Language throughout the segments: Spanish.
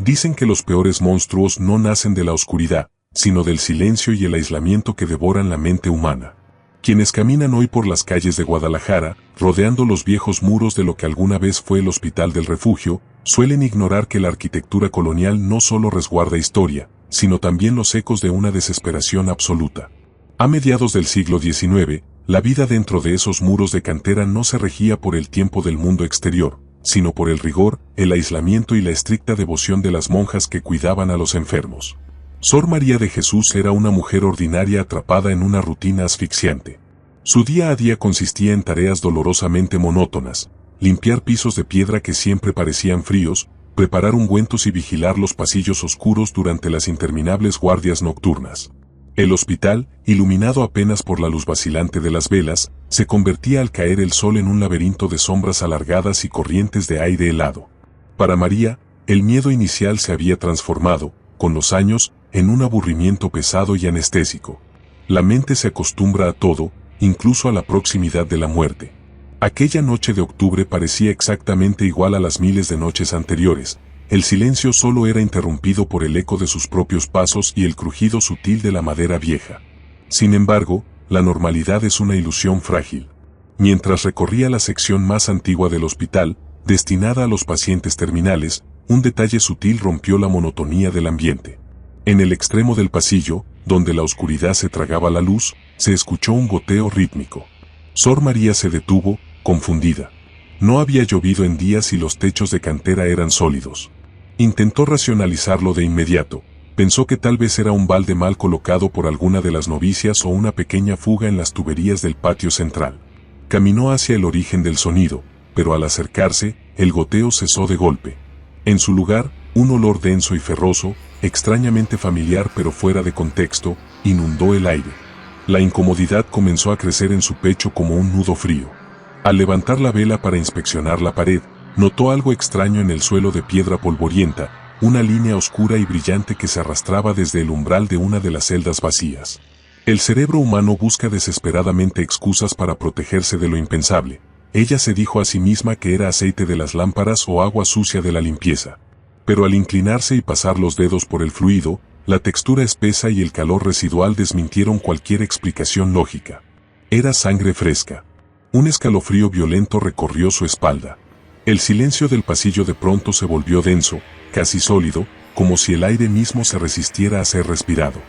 Dicen que los peores monstruos no nacen de la oscuridad, sino del silencio y el aislamiento que devoran la mente humana. Quienes caminan hoy por las calles de Guadalajara, rodeando los viejos muros de lo que alguna vez fue el Hospital del Refugio, suelen ignorar que la arquitectura colonial no solo resguarda historia, sino también los ecos de una desesperación absoluta. A mediados del siglo XIX, la vida dentro de esos muros de cantera no se regía por el tiempo del mundo exterior, sino por el rigor, el aislamiento y la estricta devoción de las monjas que cuidaban a los enfermos. Sor María de Jesús era una mujer ordinaria atrapada en una rutina asfixiante. Su día a día consistía en tareas dolorosamente monótonas: limpiar pisos de piedra que siempre parecían fríos, preparar ungüentos y vigilar los pasillos oscuros durante las interminables guardias nocturnas. El hospital, iluminado apenas por la luz vacilante de las velas, se convertía al caer el sol en un laberinto de sombras alargadas y corrientes de aire helado. Para María, el miedo inicial se había transformado, con los años, en un aburrimiento pesado y anestésico. La mente se acostumbra a todo, incluso a la proximidad de la muerte. Aquella noche de octubre parecía exactamente igual a las miles de noches anteriores. El silencio solo era interrumpido por el eco de sus propios pasos y el crujido sutil de la madera vieja. Sin embargo, la normalidad es una ilusión frágil. Mientras recorría la sección más antigua del hospital, destinada a los pacientes terminales, un detalle sutil rompió la monotonía del ambiente. En el extremo del pasillo, donde la oscuridad se tragaba la luz, se escuchó un goteo rítmico. Sor María se detuvo, confundida. No había llovido en días y los techos de cantera eran sólidos. Intentó racionalizarlo de inmediato. Pensó que tal vez era un balde mal colocado por alguna de las novicias o una pequeña fuga en las tuberías del patio central. Caminó hacia el origen del sonido, pero al acercarse, el goteo cesó de golpe. En su lugar, un olor denso y ferroso, extrañamente familiar pero fuera de contexto, inundó el aire. La incomodidad comenzó a crecer en su pecho como un nudo frío. Al levantar la vela para inspeccionar la pared, notó algo extraño en el suelo de piedra polvorienta, una línea oscura y brillante que se arrastraba desde el umbral de una de las celdas vacías. El cerebro humano busca desesperadamente excusas para protegerse de lo impensable. Ella se dijo a sí misma que era aceite de las lámparas o agua sucia de la limpieza. Pero al inclinarse y pasar los dedos por el fluido, la textura espesa y el calor residual desmintieron cualquier explicación lógica. Era sangre fresca. Un escalofrío violento recorrió su espalda. El silencio del pasillo de pronto se volvió denso, casi sólido, como si el aire mismo se resistiera a ser respirado.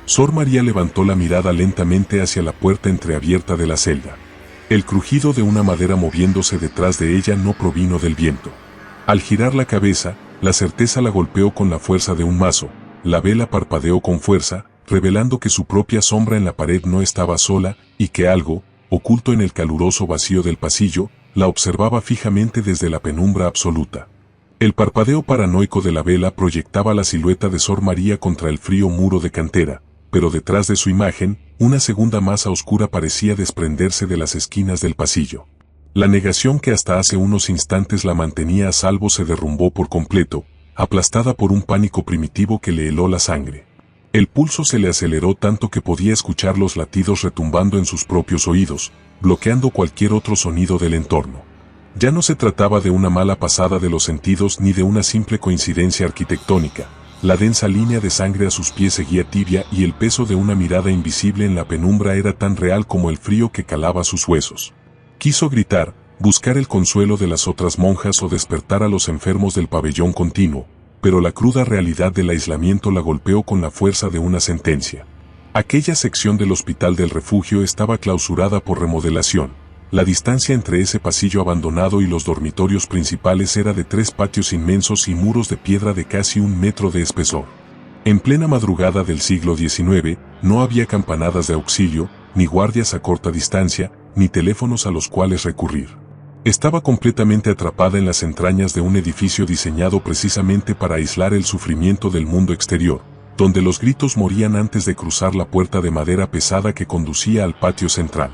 Sor María levantó la mirada lentamente hacia la puerta entreabierta de la celda. El crujido de una madera moviéndose detrás de ella no provino del viento. Al girar la cabeza, la certeza la golpeó con la fuerza de un mazo. La vela parpadeó con fuerza, revelando que su propia sombra en la pared no estaba sola, y que algo, oculto en el caluroso vacío del pasillo, la observaba fijamente desde la penumbra absoluta. El parpadeo paranoico de la vela proyectaba la silueta de Sor María contra el frío muro de cantera, pero detrás de su imagen, una segunda masa oscura parecía desprenderse de las esquinas del pasillo. La negación que hasta hace unos instantes la mantenía a salvo se derrumbó por completo, aplastada por un pánico primitivo que le heló la sangre. El pulso se le aceleró tanto que podía escuchar los latidos retumbando en sus propios oídos, bloqueando cualquier otro sonido del entorno. Ya no se trataba de una mala pasada de los sentidos ni de una simple coincidencia arquitectónica. La densa línea de sangre a sus pies seguía tibia y el peso de una mirada invisible en la penumbra era tan real como el frío que calaba sus huesos. Quiso gritar, buscar el consuelo de las otras monjas o despertar a los enfermos del pabellón continuo, pero la cruda realidad del aislamiento la golpeó con la fuerza de una sentencia. Aquella sección del Hospital del Refugio estaba clausurada por remodelación. La distancia entre ese pasillo abandonado y los dormitorios principales era de 3 patios inmensos y muros de piedra de casi 1 metro de espesor. En plena madrugada del siglo XIX, no había campanadas de auxilio, ni guardias a corta distancia, ni teléfonos a los cuales recurrir. Estaba completamente atrapada en las entrañas de un edificio diseñado precisamente para aislar el sufrimiento del mundo exterior, donde los gritos morían antes de cruzar la puerta de madera pesada que conducía al patio central.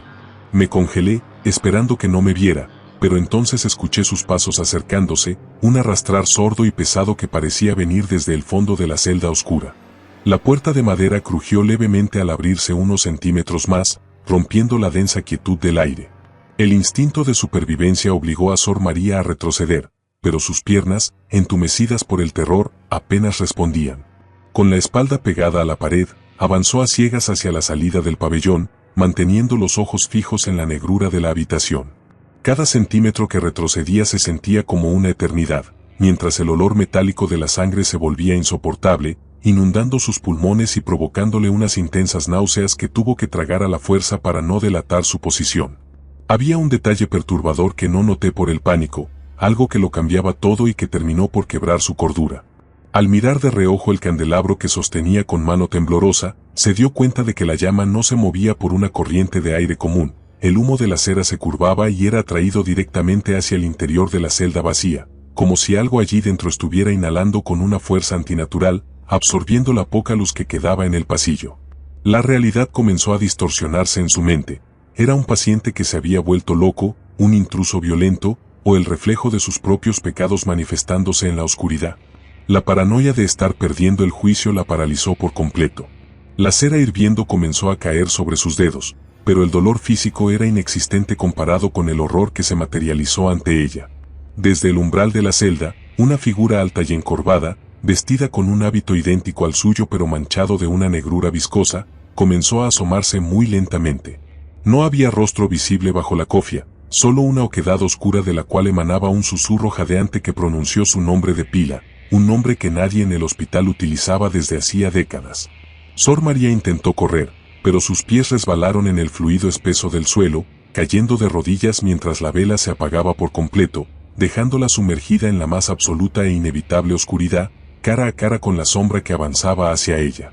Me congelé, esperando que no me viera, pero entonces escuché sus pasos acercándose, un arrastrar sordo y pesado que parecía venir desde el fondo de la celda oscura. La puerta de madera crujió levemente al abrirse unos centímetros más, rompiendo la densa quietud del aire. El instinto de supervivencia obligó a Sor María a retroceder, pero sus piernas, entumecidas por el terror, apenas respondían. Con la espalda pegada a la pared, avanzó a ciegas hacia la salida del pabellón, manteniendo los ojos fijos en la negrura de la habitación. Cada centímetro que retrocedía se sentía como una eternidad, mientras el olor metálico de la sangre se volvía insoportable, inundando sus pulmones y provocándole unas intensas náuseas que tuvo que tragar a la fuerza para no delatar su posición. Había un detalle perturbador que no noté por el pánico, algo que lo cambiaba todo y que terminó por quebrar su cordura. Al mirar de reojo el candelabro que sostenía con mano temblorosa, se dio cuenta de que la llama no se movía por una corriente de aire común, el humo de la cera se curvaba y era atraído directamente hacia el interior de la celda vacía, como si algo allí dentro estuviera inhalando con una fuerza antinatural, absorbiendo la poca luz que quedaba en el pasillo. La realidad comenzó a distorsionarse en su mente. Era un paciente que se había vuelto loco, un intruso violento, o el reflejo de sus propios pecados manifestándose en la oscuridad. La paranoia de estar perdiendo el juicio la paralizó por completo. La cera hirviendo comenzó a caer sobre sus dedos, pero el dolor físico era inexistente comparado con el horror que se materializó ante ella. Desde el umbral de la celda, una figura alta y encorvada, vestida con un hábito idéntico al suyo pero manchado de una negrura viscosa, comenzó a asomarse muy lentamente. No había rostro visible bajo la cofia, solo una oquedad oscura de la cual emanaba un susurro jadeante que pronunció su nombre de pila, un nombre que nadie en el hospital utilizaba desde hacía décadas. Sor María intentó correr, pero sus pies resbalaron en el fluido espeso del suelo, cayendo de rodillas mientras la vela se apagaba por completo, dejándola sumergida en la más absoluta e inevitable oscuridad, cara a cara con la sombra que avanzaba hacia ella.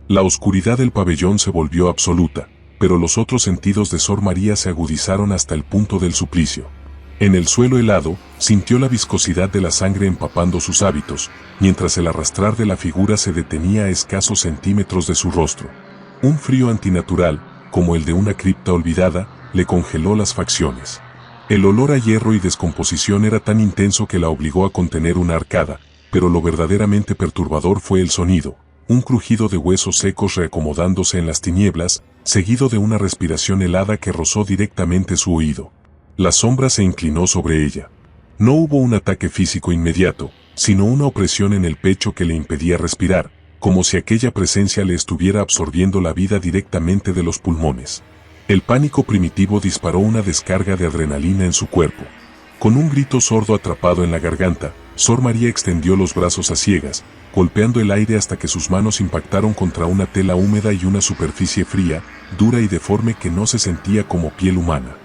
La oscuridad del pabellón se volvió absoluta, pero los otros sentidos de Sor María se agudizaron hasta el punto del suplicio. En el suelo helado, sintió la viscosidad de la sangre empapando sus hábitos, mientras el arrastrar de la figura se detenía a escasos centímetros de su rostro. Un frío antinatural, como el de una cripta olvidada, le congeló las facciones. El olor a hierro y descomposición era tan intenso que la obligó a contener una arcada, pero lo verdaderamente perturbador fue el sonido, un crujido de huesos secos reacomodándose en las tinieblas, seguido de una respiración helada que rozó directamente su oído. La sombra se inclinó sobre ella. No hubo un ataque físico inmediato, sino una opresión en el pecho que le impedía respirar, como si aquella presencia le estuviera absorbiendo la vida directamente de los pulmones. El pánico primitivo disparó una descarga de adrenalina en su cuerpo. Con un grito sordo atrapado en la garganta, Sor María extendió los brazos a ciegas, golpeando el aire hasta que sus manos impactaron contra una tela húmeda y una superficie fría, dura y deforme que no se sentía como piel humana.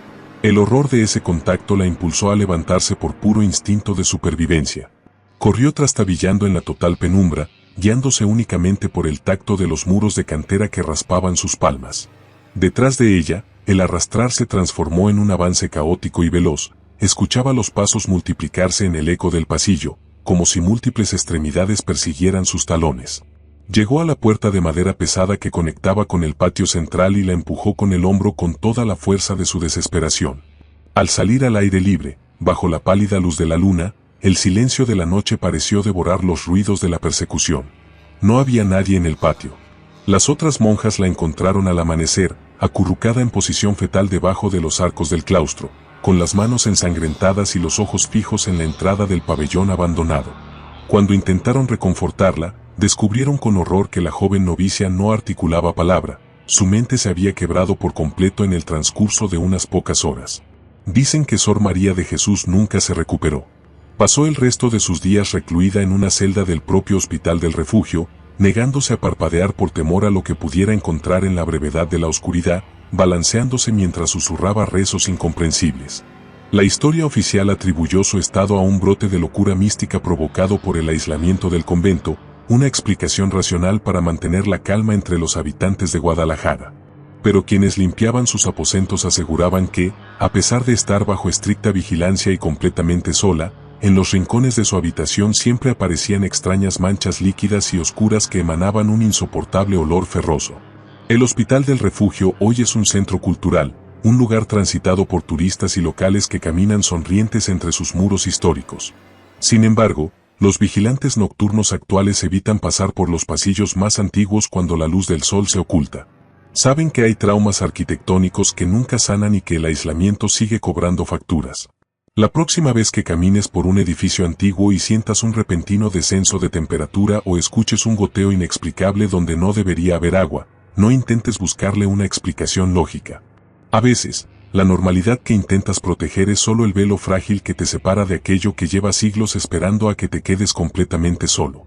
El horror de ese contacto la impulsó a levantarse por puro instinto de supervivencia. Corrió trastabillando en la total penumbra, guiándose únicamente por el tacto de los muros de cantera que raspaban sus palmas. Detrás de ella, el arrastrar se transformó en un avance caótico y veloz. Escuchaba los pasos multiplicarse en el eco del pasillo, como si múltiples extremidades persiguieran sus talones. Llegó a la puerta de madera pesada que conectaba con el patio central y la empujó con el hombro con toda la fuerza de su desesperación. Al salir al aire libre, bajo la pálida luz de la luna, el silencio de la noche pareció devorar los ruidos de la persecución. No había nadie en el patio. Las otras monjas la encontraron al amanecer, acurrucada en posición fetal debajo de los arcos del claustro, con las manos ensangrentadas y los ojos fijos en la entrada del pabellón abandonado. Cuando intentaron reconfortarla, descubrieron con horror que la joven novicia no articulaba palabra, su mente se había quebrado por completo en el transcurso de unas pocas horas. Dicen que Sor María de Jesús nunca se recuperó. Pasó el resto de sus días recluida en una celda del propio hospital del refugio, negándose a parpadear por temor a lo que pudiera encontrar en la brevedad de la oscuridad, balanceándose mientras susurraba rezos incomprensibles. La historia oficial atribuyó su estado a un brote de locura mística provocado por el aislamiento del convento, una explicación racional para mantener la calma entre los habitantes de Guadalajara. Pero quienes limpiaban sus aposentos aseguraban que, a pesar de estar bajo estricta vigilancia y completamente sola, en los rincones de su habitación siempre aparecían extrañas manchas líquidas y oscuras que emanaban un insoportable olor ferroso. El Hospital del Refugio hoy es un centro cultural, un lugar transitado por turistas y locales que caminan sonrientes entre sus muros históricos. Sin embargo, los vigilantes nocturnos actuales evitan pasar por los pasillos más antiguos cuando la luz del sol se oculta. Saben que hay traumas arquitectónicos que nunca sanan y que el aislamiento sigue cobrando facturas. La próxima vez que camines por un edificio antiguo y sientas un repentino descenso de temperatura o escuches un goteo inexplicable donde no debería haber agua, no intentes buscarle una explicación lógica. A veces, la normalidad que intentas proteger es solo el velo frágil que te separa de aquello que lleva siglos esperando a que te quedes completamente solo.